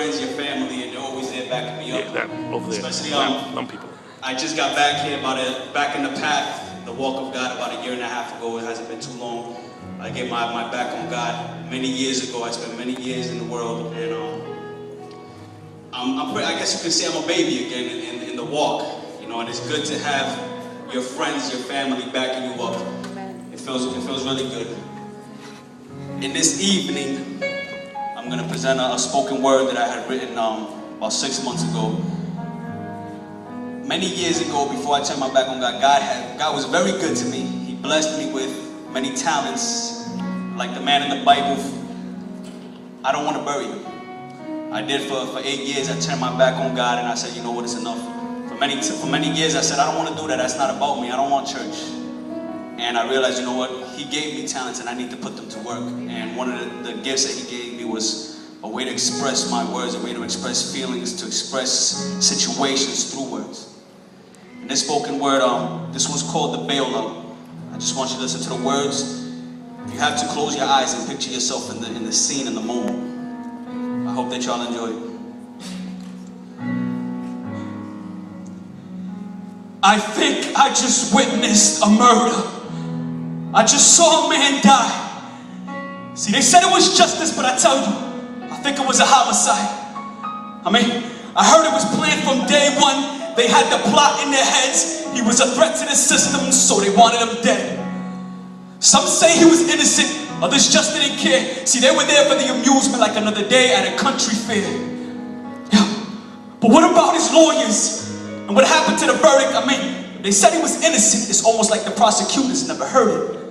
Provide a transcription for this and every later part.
friends, your family, and they're always there backing me up. Yeah, that over there. Especially Some people. I just got back here back in the path, the walk of God, about 1.5 years ago. It hasn't been too long. I gave my back on God many years ago. I spent many years in the world, and I guess you could say I'm a baby again in the walk. You know, and it's good to have your friends, your family backing you up. It feels really good. In this evening, I'm going to present a spoken word that I had written about 6 months ago. Many years ago, before I turned my back on God, God was very good to me. He blessed me with many talents, like the man in the Bible. I don't want to bury him. I did for 8 years. I turned my back on God, and I said, you know what, it's enough. For many years, I said, I don't want to do that. That's not about me. I don't want church. And I realized, you know what, he gave me talents, and I need to put them to work. And one of the gifts that he gave me was a way to express my words, a way to express feelings, to express situations through words. And this spoken word, this one's called the bailout. I just want you to listen to the words. If you have to, close your eyes and picture yourself in the scene, in the moment. I hope that y'all enjoy it. I think I just witnessed a murder. I just saw a man die. See, they said it was justice, but I tell you, I think it was a homicide. I heard it was planned from day one. They had the plot in their heads. He was a threat to the system, so they wanted him dead. Some say he was innocent, others just didn't care. See, they were there for the amusement like another day at a country fair. Yeah. But what about his lawyers? And what happened to the verdict? They said he was innocent. It's almost like the prosecutors never heard it.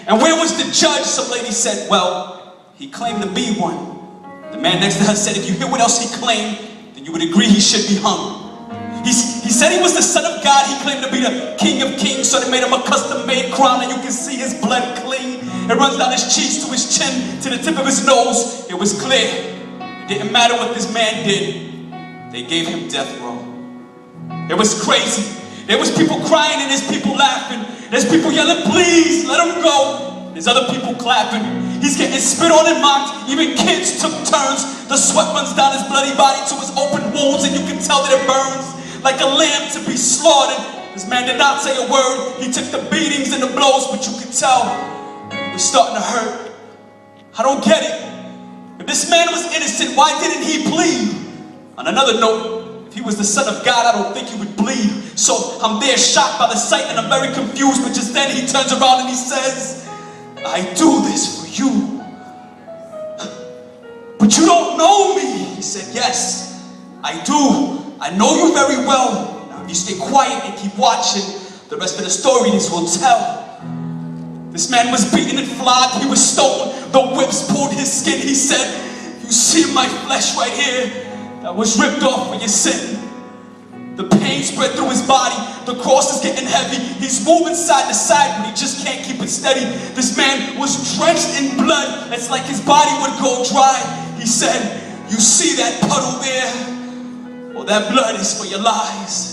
And where was the judge? Some lady said, well, he claimed to be one. The man next to her said, if you hear what else he claimed, then you would agree he should be hung. He said he was the son of God. He claimed to be the king of kings, so they made him a custom-made crown, and you can see his blood clean. It runs down his cheeks to his chin, to the tip of his nose. It was clear. It didn't matter what this man did. They gave him death row. It was crazy. There was people crying and there's people laughing. There's people yelling, please, let him go. There's other people clapping. He's getting spit on and mocked. Even kids took turns. The sweat runs down his bloody body to his open wounds, and you can tell that it burns like a lamb to be slaughtered. This man did not say a word. He took the beatings and the blows, but you could tell it was starting to hurt. I don't get it. If this man was innocent, why didn't he plead? On another note, if he was the son of God, I don't think he would bleed. So I'm there shocked by the sight, and I'm very confused, but just then he turns around and he says, I do this for you. But you don't know me. He said, yes, I do. I know you very well. Now if you stay quiet and keep watching, the rest of the story this will tell. This man was beaten and flogged. He was stoned. The whips pulled his skin. He said, you see my flesh right here that was ripped off for your sin. The pain spread through his body. The cross is getting heavy. He's moving side to side, but he just can't keep it steady. This man was drenched in blood. It's like his body would go dry. He said, you see that puddle there? Well, that blood is for your lies.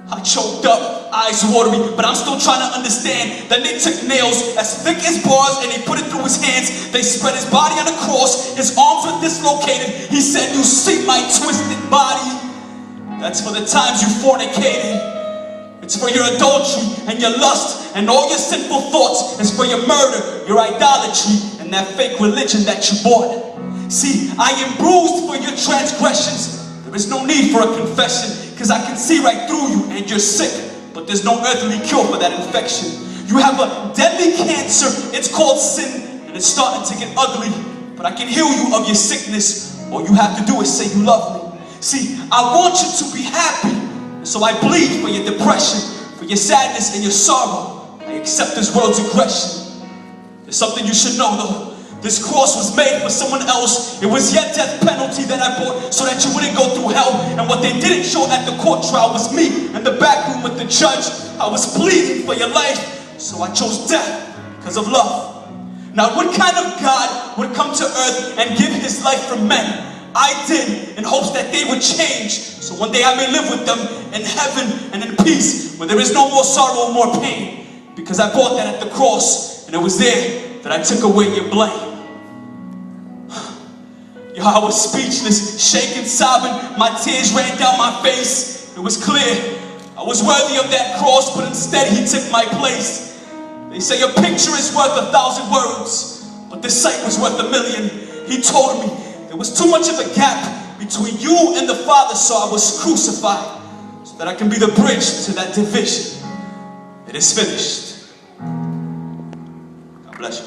I choked up, eyes watery, but I'm still trying to understand that they took nails as thick as bars and they put it through his hands. They spread his body on the cross. His arms were dislocated. He said, you see my twisted body? That's for the times you fornicated. It's for your adultery and your lust and all your sinful thoughts. It's for your murder, your idolatry, and that fake religion that you bought. See, I am bruised for your transgressions. There is no need for a confession, because I can see right through you and you're sick, but there's no earthly cure for that infection. You have a deadly cancer. It's called sin, and it's starting to get ugly, but I can heal you of your sickness. All you have to do is say you love me. See, I want you to be happy, so I bleed for your depression, for your sadness and your sorrow. I accept this world's aggression. There's something you should know though. This cross was made for someone else. It was your death penalty that I bought so that you wouldn't go through hell. And what they didn't show at the court trial was me in the back room with the judge. I was pleading for your life, so I chose death because of love. Now, what kind of God would come to earth and give his life for men? I did, in hopes that they would change, so one day I may live with them in heaven and in peace, where there is no more sorrow or more pain, because I bought that at the cross, and it was there that I took away your blame. Yo, I was speechless, shaking, sobbing. My tears ran down my face. It was clear I was worthy of that cross, but instead he took my place. They say a picture is worth 1,000 words, but this sight was worth 1,000,000. He told me there was too much of a gap between you and the Father, so I was crucified, so that I can be the bridge to that division. It is finished. God bless you.